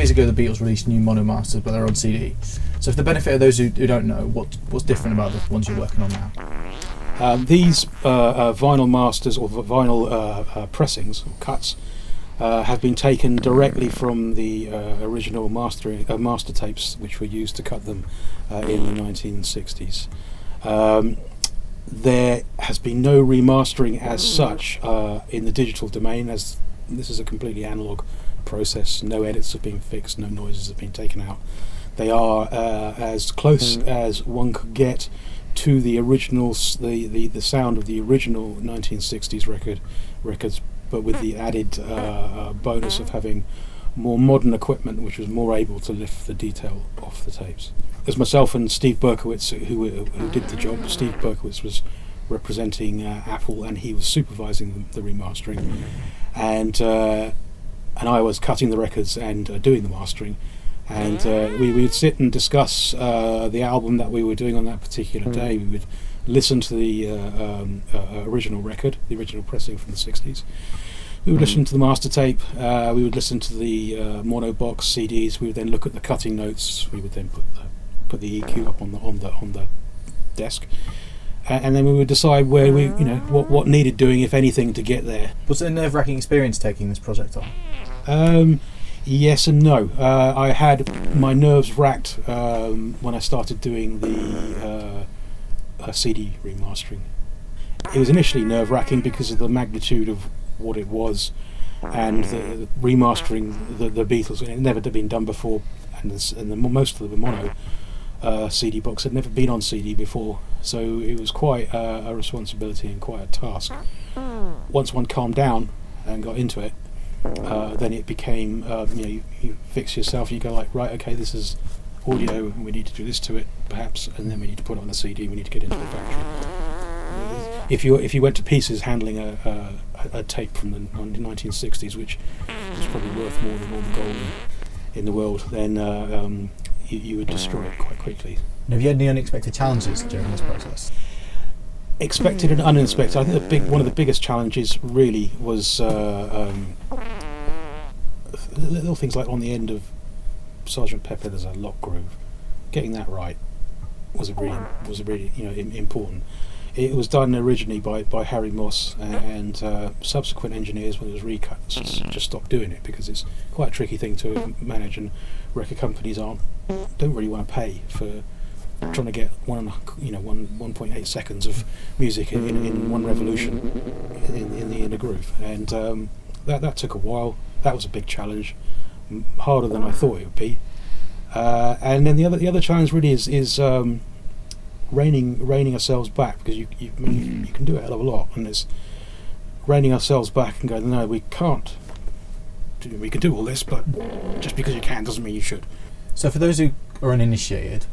years ago, the Beatles released new mono masters, but they're on CD. So for the benefit of those who don't know, what's different about the ones you're working on now? These vinyl masters or vinyl pressings or cuts have been taken directly from the original master tapes, which were used to cut them in the 1960s. There has been no remastering as such in the digital domain, as this is a completely analog process. No edits have been fixed, no noises have been taken out. They are as close as one could get to the originals, the sound of the original 1960s records, but with the added bonus of having more modern equipment, which was more able to lift the detail off the tapes. There's myself and Steve Berkowitz who did the job. Steve Berkowitz was representing Apple, and he was supervising the remastering, and I was cutting the records and doing the mastering. And we would sit and discuss the album that we were doing on that particular day. We would listen to the original record, the original pressing from the 60s. We would listen to the master tape. We would listen to the mono box CDs. We would then look at the cutting notes. We would then put the EQ up on the desk, and then we would decide where what needed doing, if anything, to get there. Was it a nerve-wracking experience taking this project on? Yes and no. I had my nerves racked when I started doing the CD remastering. It was initially nerve-wracking because of the magnitude of what it was, and the remastering the Beatles. It had never been done before, and most of the mono CD box had never been on CD before, so it was quite a responsibility and quite a task. Once one calmed down and got into it, then it became you fix yourself. You go like, right, okay, this is audio, and we need to do this to it, perhaps, and then we need to put it on the CD. We need to get into the factory. If you went to pieces handling a tape from the 1960s, which was probably worth more than all the gold in the world, then you would destroy it quite quickly. And have you had any unexpected challenges during this process? Expected and unexpected. I think one of the biggest challenges really was little things like on the end of Sergeant Pepper there's a lock groove. Getting that right was really important. It was done originally by Harry Moss, and subsequent engineers, when it was recut, just stopped doing it because it's quite a tricky thing to manage, and record companies don't really want to pay for trying to get 1.8 seconds of music in one revolution in the groove, and that took a while. That was a big challenge, harder than I thought it would be. And then the other challenge really is reining ourselves back, because you can do it a hell of a lot, and it's reining ourselves back and going, no, we can't. We can do all this, but just because you can doesn't mean you should. So for those who are uninitiated,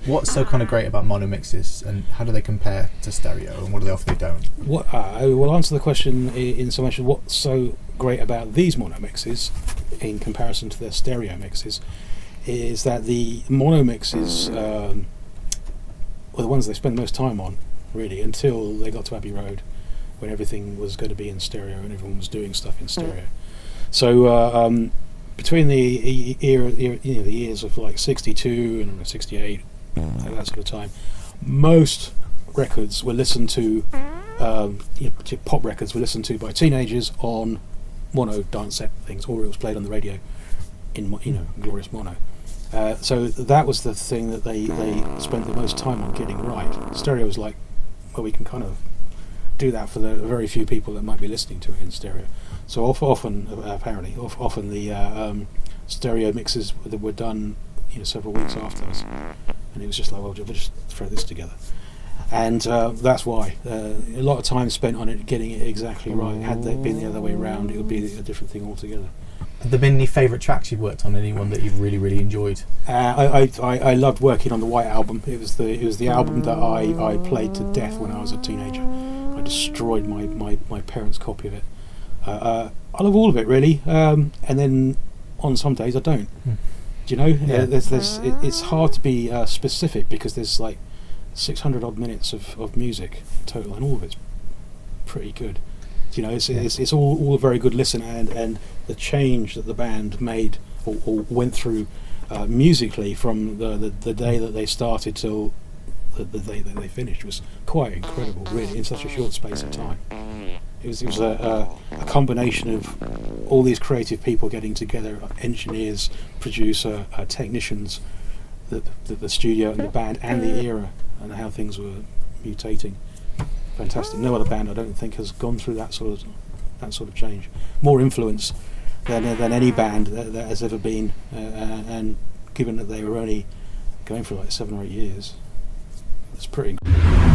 what's so kind of great about mono mixes, and how do they compare to stereo, and what do they offer they don't? I will answer the question in so much as what's so great about these mono mixes in comparison to their stereo mixes is that the mono mixes were the ones they spent the most time on, really, until they got to Abbey Road, when everything was going to be in stereo and everyone was doing stuff in stereo. So between the the years of like 62 and 68, that sort of time, most records were listened to, pop records were listened to by teenagers on mono dance set things, or it was played on the radio in glorious mono. So that was the thing that they spent the most time on getting right. Stereo was like, well, we can kind of do that for the very few people that might be listening to it in stereo. So often the stereo mixes that were done several weeks afterwards, and it was just like, well, we'll just throw this together. And that's why a lot of time spent on it, getting it exactly right. Had they been the other way around, it would be a different thing altogether. Have there been any favourite tracks you've worked on? Anyone that you've really, really enjoyed? I loved working on the White Album. It was the album that I played to death when I was a teenager. I destroyed my parents' copy of it. I love all of it, really, and then on some days I don't. Do you know? Yeah. It's hard to be specific, because there's like 600 odd minutes of music total, and all of it's pretty good. It's all a very good listen, and the change that the band made or went through musically from the day that they started till the day that they finished was quite incredible, really, in such a short space of time. It was a combination of all these creative people getting together, engineers, producer, technicians, the studio and the band and the era and how things were mutating. Fantastic. No other band, I don't think, has gone through that sort of change. More influence than any band that has ever been, and given that they were only going for like 7 or 8 years, it's pretty incredible.